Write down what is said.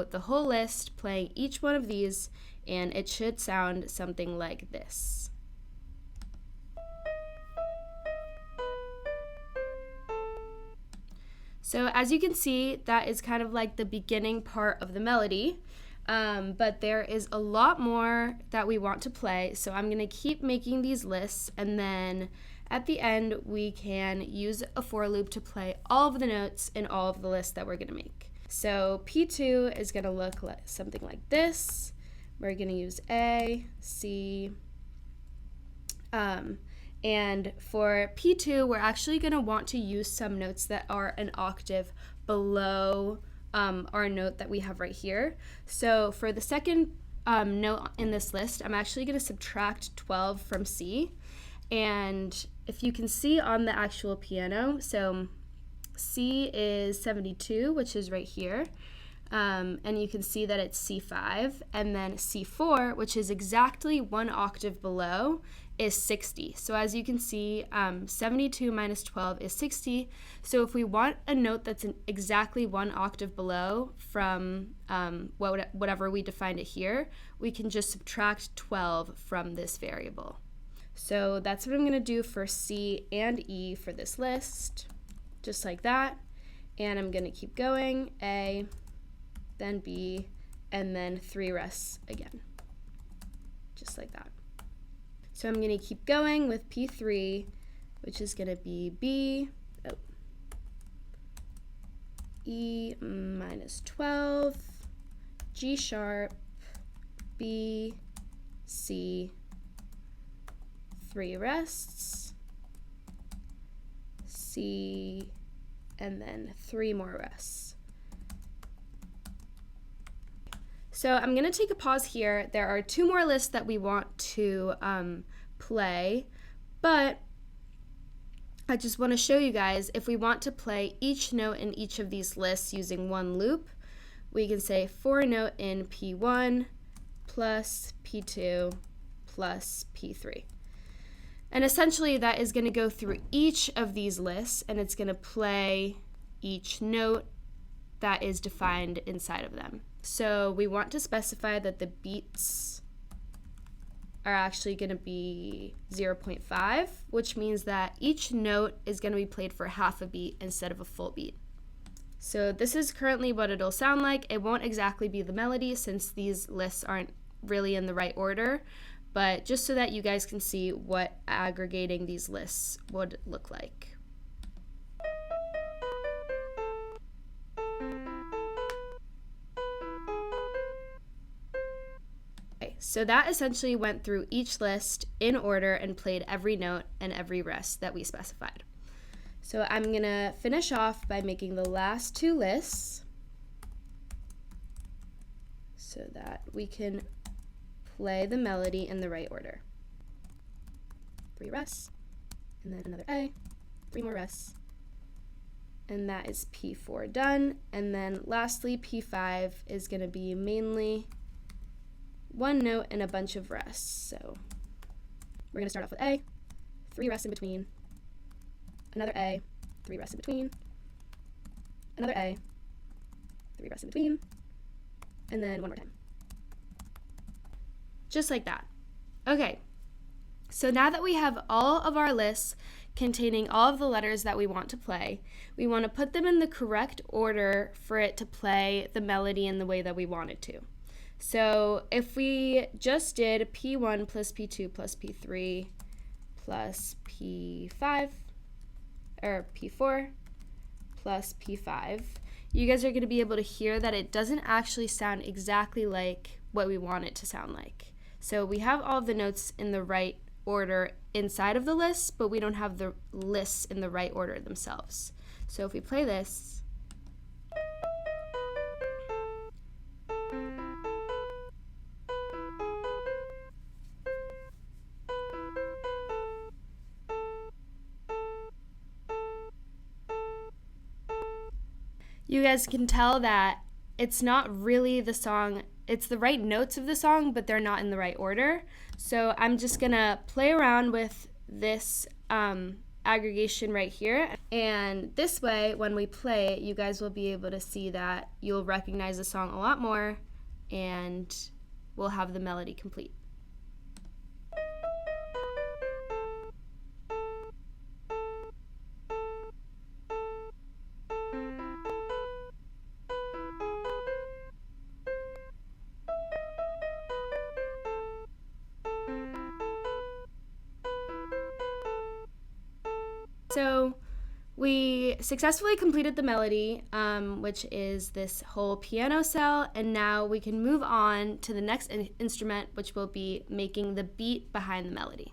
through the whole list, playing each one of these, and it should sound something like this. So as you can see, that is kind of like the beginning part of the melody, but there is a lot more that we want to play, so I'm going to keep making these lists, and then at the end we can use a for loop to play all of the notes in all of the lists that we're going to make. So P2 is going to look like something like this. We're going to use A, C, and for P2, we're actually going to want to use some notes that are an octave below our note that we have right here. So for the second note in this list, I'm actually going to subtract 12 from C. And if you can see on the actual piano, so C is 72, which is right here. And you can see that it's C5, and then C4, which is exactly one octave below, is 60. So as you can see, 72 minus 12 is 60. So if we want a note that's exactly one octave below from whatever we defined it here, we can just subtract 12 from this variable. So that's what I'm going to do for C and E for this list, just like that. And I'm going to keep going, A, then B, and then 3 rests again, just like that. So I'm going to keep going with P3, which is going to be B, E minus 12, G sharp, B, C, 3 rests, C, and then 3 more rests. So I'm going to take a pause here. There are 2 more lists that we want to play, but I just want to show you guys, if we want to play each note in each of these lists using one loop, we can say for note in P1 plus P2 plus P3. And essentially that is going to go through each of these lists, and it's going to play each note that is defined inside of them. So we want to specify that the beats are actually going to be 0.5, which means that each note is going to be played for half a beat instead of a full beat. So this is currently what it'll sound like. It won't exactly be the melody since these lists aren't really in the right order, but just so that you guys can see what aggregating these lists would look like. So that essentially went through each list in order and played every note and every rest that we specified. So I'm going to finish off by making the last 2 lists so that we can play the melody in the right order. 3 rests, and then another A, 3 more rests, and that is P4 done. And then lastly, P5 is going to be mainly 1 note and a bunch of rests. So we're going to start off with A, 3 rests in between, another A, 3 rests in between, another A, 3 rests in between, and then 1 more time. Just like that. Okay, so now that we have all of our lists containing all of the letters that we want to play, we want to put them in the correct order for it to play the melody in the way that we want it to. So if we just did P1 plus P2 plus P3 plus P5, or P4 plus P5, you guys are going to be able to hear that it doesn't actually sound exactly like what we want it to sound like. So we have all of the notes in the right order inside of the list, but we don't have the lists in the right order themselves. So if we play this, you guys can tell that it's not really the song, it's the right notes of the song, but they're not in the right order. So I'm just gonna play around with this aggregation right here. And this way, when we play it, you guys will be able to see that you'll recognize the song a lot more, and we'll have the melody complete. So we successfully completed the melody, which is this whole piano cell, and now we can move on to the next instrument, which will be making the beat behind the melody.